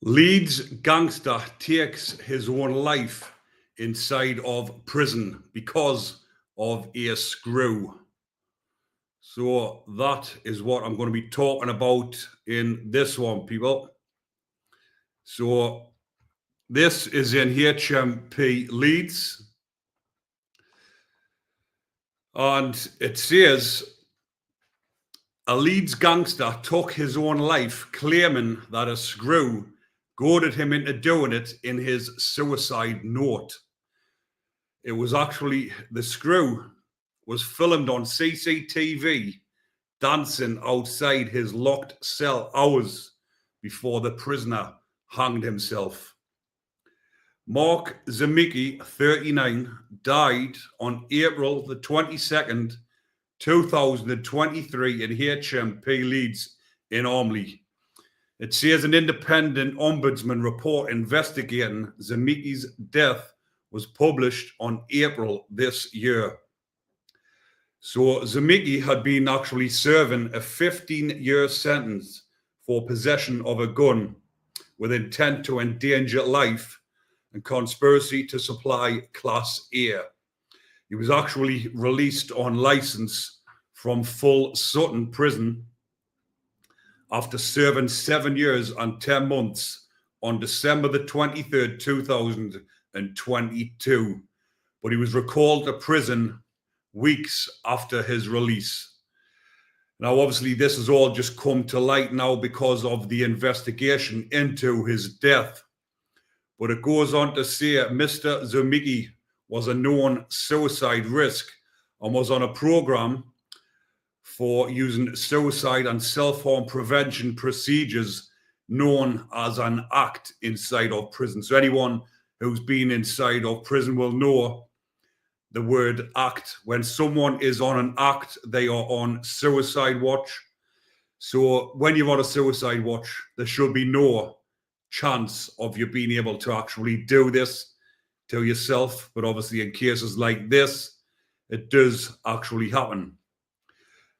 Leeds gangster takes his own life inside of prison because of a screw. So that is what I'm going to be talking about in this one, people. So this is in HMP Leeds, and it says a Leeds gangster took his own life, claiming that a screw goaded him into doing it in his suicide note. It was actually the screw was filmed on CCTV dancing outside his locked cell hours before the prisoner hanged himself. Mark Zemicki, 39, died on April the 22nd, 2023 in HMP Leeds in Armley. It says an independent ombudsman report investigating Zemicki's death was published on April this year. So Zemicki had been actually serving a 15-year sentence for possession of a gun with intent to endanger life and conspiracy to supply Class A. He was actually released on license from Full Sutton Prison after serving 7 years and 10 months on December the 23rd, 2022. But he was recalled to prison weeks after his release. Now, obviously, this has all just come to light now because of the investigation into his death. But it goes on to say Mr. Zemicki was a known suicide risk and was on a program for using suicide and self-harm prevention procedures known as an ACT inside of prison. So anyone who's been inside of prison will know the word ACT. When someone is on an ACT, they are on suicide watch. So when you're on a suicide watch, there should be no chance of you being able to actually do this to yourself. But obviously in cases like this, it does actually happen.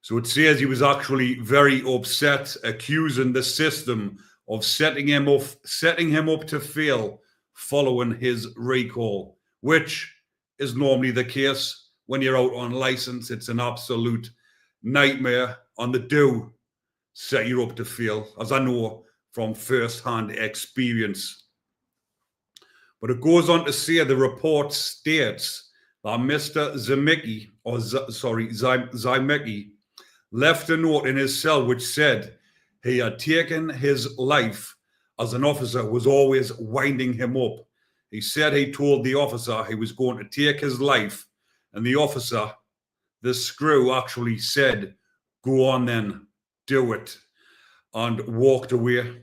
So it says he was actually very upset, accusing the system of setting him up to fail following his recall, which is normally the case when you're out on license. It's an absolute nightmare, and they do set you up to fail, as I know from first-hand experience. But it goes on to say the report states that Mr. Zemicki left a note in his cell which said he had taken his life as an officer was always winding him up. He said he told the officer he was going to take his life, and the officer, the screw, actually said, "Go on then, do it," and walked away.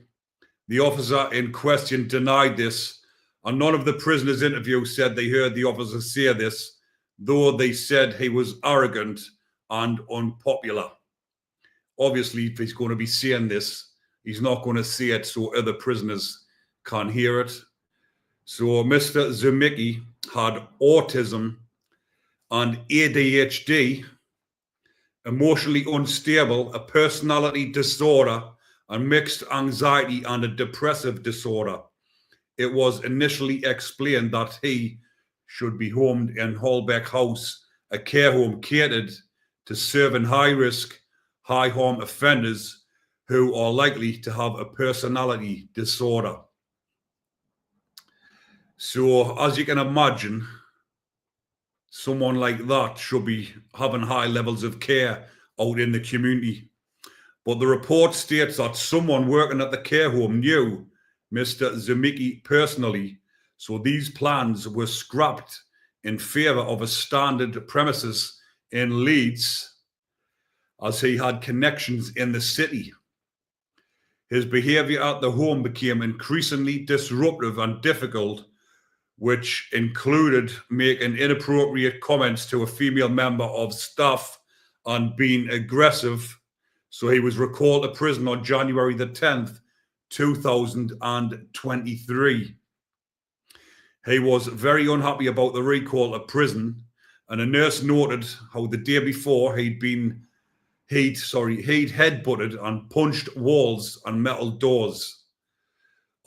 The officer in question denied this, and none of the prisoners interviewed said they heard the officer say this, though they said he was arrogant and unpopular. Obviously, if he's going to be saying this, he's not going to say it so other prisoners can hear it. So Mr. Zemicki had autism and ADHD, emotionally unstable, a personality disorder, and mixed anxiety and a depressive disorder. It was initially explained that he should be homed in Holbeck House, a care home catered to serving high-risk, high-harm offenders who are likely to have a personality disorder. So, as you can imagine, someone like that should be having high levels of care out in the community. But the report states that someone working at the care home knew Mr. Zemicki personally, so these plans were scrapped in favour of a standard premises in Leeds, as he had connections in the city. His behaviour at the home became increasingly disruptive and difficult, which included making inappropriate comments to a female member of staff and being aggressive. So he was recalled to prison on January the 10th, 2023. He was very unhappy about the recall to prison, and a nurse noted how the day before he'd headbutted and punched walls and metal doors.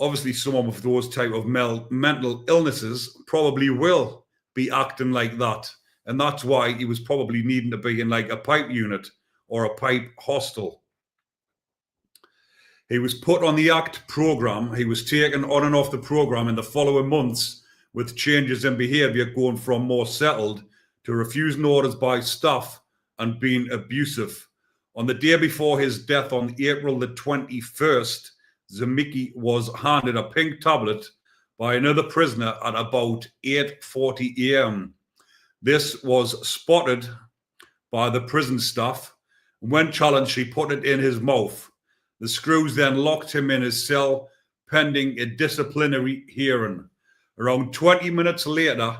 Obviously, someone with those type of mental illnesses probably will be acting like that. And that's why he was probably needing to be in like a pipe unit or a pipe hostel. He was put on the ACT program. He was taken on and off the program in the following months, with changes in behaviour going from more settled to refusing orders by staff and being abusive. On the day before his death on April the 21st, Zemicki was handed a pink tablet by another prisoner at about 8:40 a.m. This was spotted by the prison staff. When challenged, she put it in his mouth. The screws then locked him in his cell pending a disciplinary hearing. Around 20 minutes later,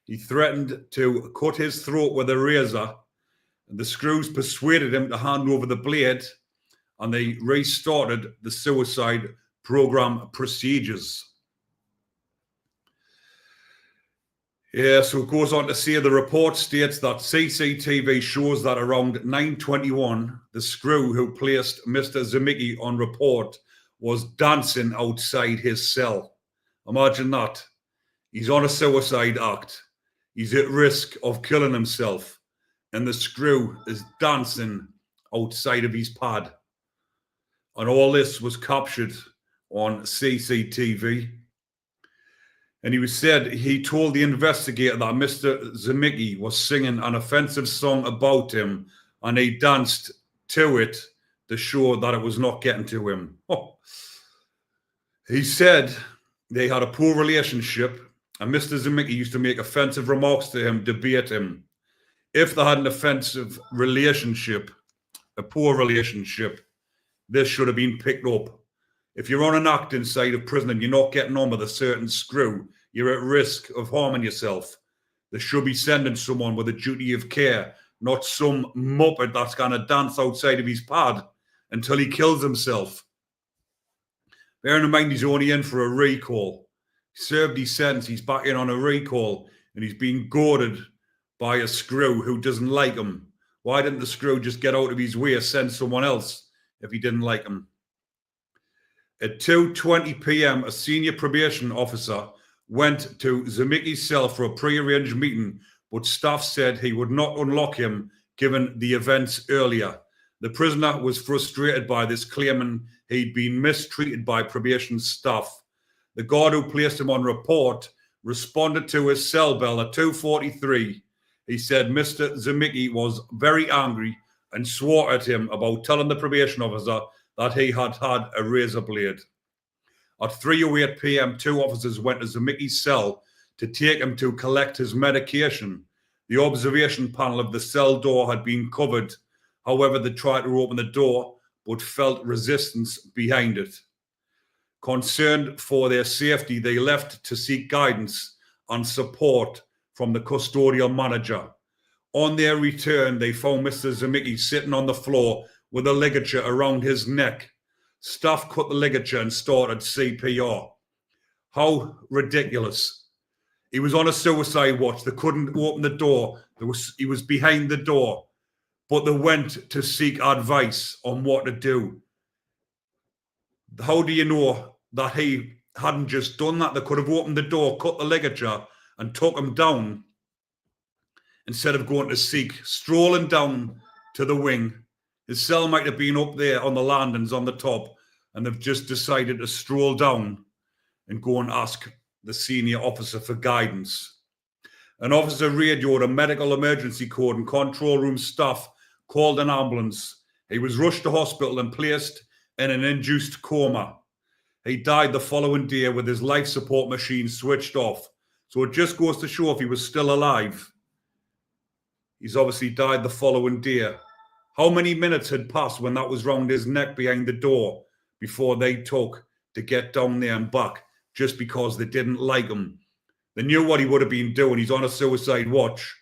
he threatened to cut his throat with a razor. The screws persuaded him to hand over the blade, and they restarted the suicide program procedures. Yeah, so it goes on to say the report states that CCTV shows that around 9:21, the screw who placed Mr. Zemicki on report was dancing outside his cell. Imagine that. He's on a suicide act. He's at risk of killing himself. And the screw is dancing outside of his pad. And all this was captured on CCTV. And he told the investigator that Mr. Zemicki was singing an offensive song about him, and he danced to it to show that it was not getting to him. Oh. He said they had a poor relationship, and Mr. Zemicki used to make offensive remarks to him, debate him. If they had an offensive relationship, a poor relationship, this should have been picked up. If you're on an act inside of prison and you're not getting on with a certain screw, you're at risk of harming yourself. They should be sending someone with a duty of care, not some muppet that's going to dance outside of his pad until he kills himself. Bearing in mind he's only in for a recall. He served his sentence, he's back in on a recall, and he's being goaded by a screw who doesn't like him. Why didn't the screw just get out of his way or send someone else if he didn't like him? At 2:20 p.m., a senior probation officer went to Zemicki's cell for a pre-arranged meeting, but staff said he would not unlock him given the events earlier. The prisoner was frustrated by this, claiming he'd been mistreated by probation staff. The guard who placed him on report responded to his cell bell at 2:43. He said Mr. Zemicki was very angry and swore at him about telling the probation officer that he had had a razor blade. At 3:08 p.m., two officers went to Zemicki's cell to take him to collect his medication. The observation panel of the cell door had been covered. However, they tried to open the door but felt resistance behind it. Concerned for their safety, they left to seek guidance and support from the custodial manager. On their return, they found Mr. Zemicki sitting on the floor with a ligature around his neck. Staff cut the ligature and started CPR. How ridiculous. He was on a suicide watch. They couldn't open the door. He was behind the door, but they went to seek advice on what to do. How do you know that he hadn't just done that? They could have opened the door, cut the ligature, and took him down instead of going to seek, strolling down to the wing. His cell might have been up there on the landings on the top, and they've just decided to stroll down and go and ask the senior officer for guidance. An officer radioed a medical emergency code, and control room staff called an ambulance. He was rushed to hospital and placed in an induced coma. He died the following day with his life support machine switched off. So it just goes to show if he was still alive. He's obviously died the following day. How many minutes had passed when that was round his neck behind the door before they took to get down there and back just because they didn't like him? They knew what he would have been doing. He's on a suicide watch,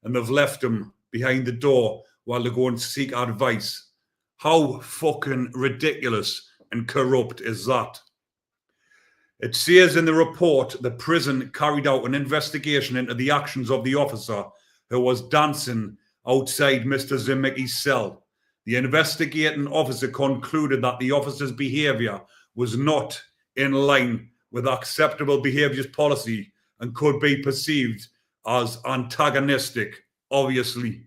and they've left him behind the door while they go and seek advice. How fucking ridiculous and corrupt is that? It says in the report the prison carried out an investigation into the actions of the officer who was dancing outside Mr. Zemicki's cell. The investigating officer concluded that the officer's behaviour was not in line with acceptable behaviours policy and could be perceived as antagonistic, obviously.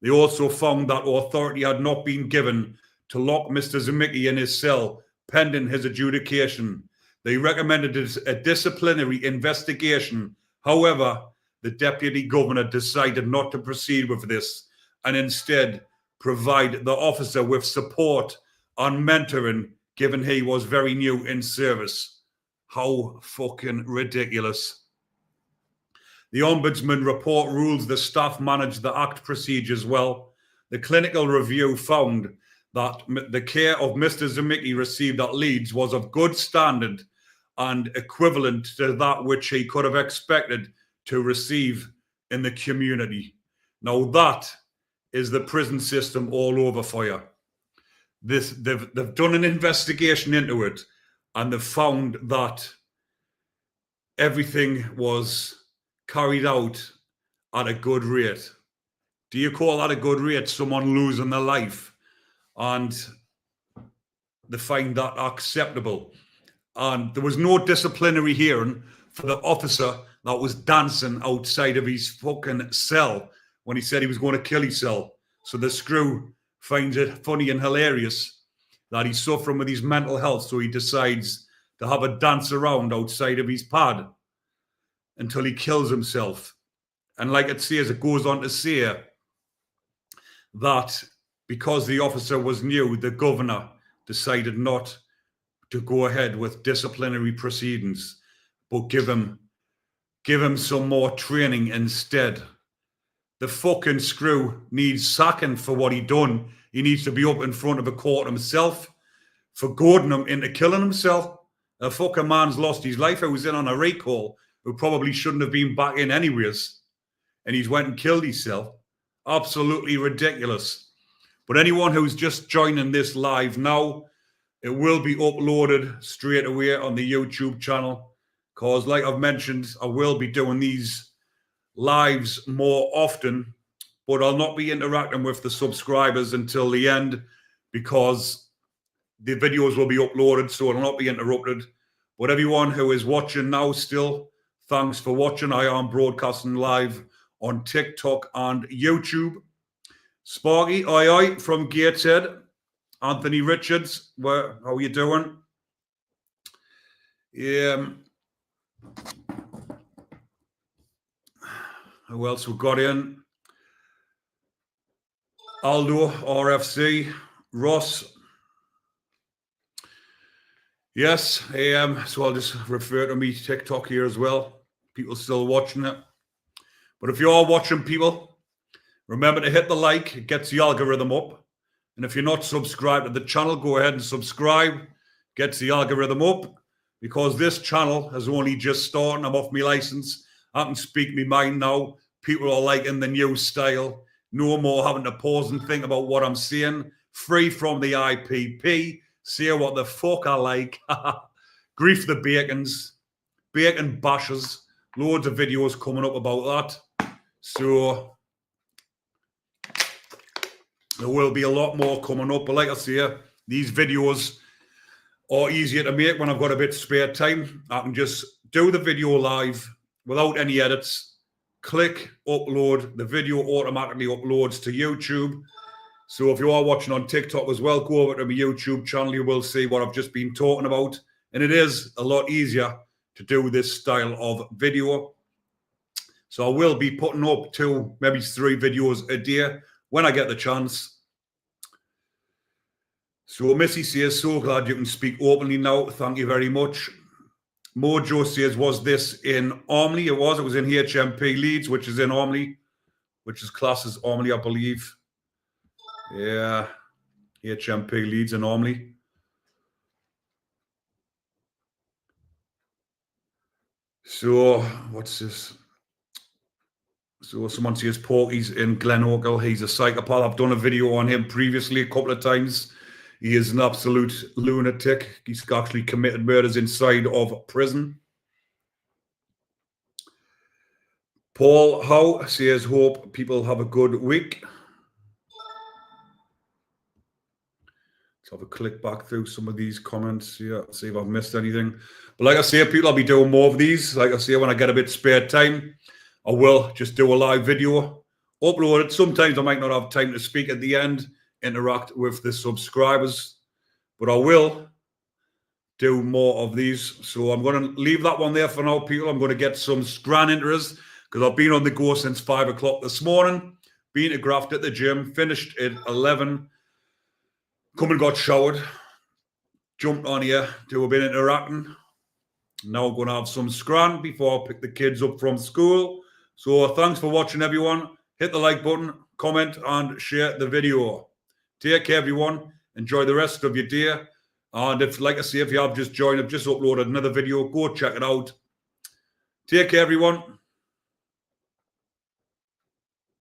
They also found that authority had not been given to lock Mr. Zemicki in his cell pending his adjudication. They recommended a disciplinary investigation. However, the Deputy Governor decided not to proceed with this and instead provide the officer with support and mentoring, given he was very new in service. How fucking ridiculous. The Ombudsman report rules the staff managed the Act procedures well. The clinical review found that the care of Mr. Zemicki received at Leeds was of good standard and equivalent to that which he could have expected to receive in the community. Now that is the prison system all over for you. They've done an investigation into it and they've found that everything was carried out at a good rate. Do you call that a good rate? Someone losing their life, and they find that acceptable. And there was no disciplinary hearing for the officer that was dancing outside of his fucking cell when he said he was going to kill himself. So the screw finds it funny and hilarious that he's suffering with his mental health, so he decides to have a dance around outside of his pad until he kills himself. And like it says, it goes on to say that because the officer was new, the governor decided not to go ahead with disciplinary proceedings, but give him some more training instead. The fucking screw needs sacking for what he done. He needs to be up in front of a court himself for goading him into killing himself. A fucking man's lost his life. He was in on a recall who probably shouldn't have been back in anyways. And he's went and killed himself. Absolutely ridiculous. But anyone who's just joining this live now, it will be uploaded straight away on the YouTube channel. Because like I've mentioned, I will be doing these lives more often, but I'll not be interacting with the subscribers until the end because the videos will be uploaded, so it'll not be interrupted. But everyone who is watching now still, thanks for watching. I am broadcasting live on TikTok and YouTube. Sparky, aye, from Gateshead. Anthony Richards, how are you doing? Who else we got in? Aldo, RFC, Ross. Yes, so I'll just refer to me TikTok here as well. People still watching it. But if you are watching, people, remember to hit the like. It gets the algorithm up. And if you're not subscribed to the channel, go ahead and subscribe. Gets the algorithm up. Because this channel is only just starting. I'm off my license. I can speak my mind now. People are liking the new style. No more having to pause and think about what I'm saying. Free from the IPP. Say what the fuck I like. Grief the bacons. Bacon bashes. Loads of videos coming up about that. So there will be a lot more coming up. But like I say, these videos are easier to make when I've got a bit of spare time. I can just do the video live without any edits. Click upload. The video automatically uploads to YouTube. So if you are watching on TikTok as well, go over to my YouTube channel. You will see what I've just been talking about. And it is a lot easier to do this style of video. So I will be putting up 2, maybe 3 videos a day when I get the chance. So Missy says, so glad you can speak openly now. Thank you very much. Mojo says, was this in Ormley? It was in HMP Leeds, which is in Ormley, which is classed as Ormley, I believe. Yeah, HMP Leeds in Ormley. So, what's this? So, someone says Porky's in Glenogle. He's a psychopath. I've done a video on him previously a couple of times. He is an absolute lunatic. He's actually committed murders inside of prison. Paul Howe says, hope people have a good week. Let's have a click back through some of these comments here, see if I've missed anything. But like I say, people, I'll be doing more of these. Like I say, when I get a bit spare time, I will just do a live video, upload it. Sometimes I might not have time to speak at the end, interact with the subscribers, but I will do more of these. So I'm going to leave that one there for now, people. I'm going to get some scran into us because I've been on the go since 5 o'clock this morning, been to graft at the gym, finished at 11, come and got showered, jumped on here, do a bit of interacting. Now I'm going to have some scran before I pick the kids up from school. So thanks for watching, everyone. Hit the like button, comment, and share the video. Take care, everyone. Enjoy the rest of your day. And if, like I say, if you have just joined, I've just uploaded another video. Go check it out. Take care, everyone.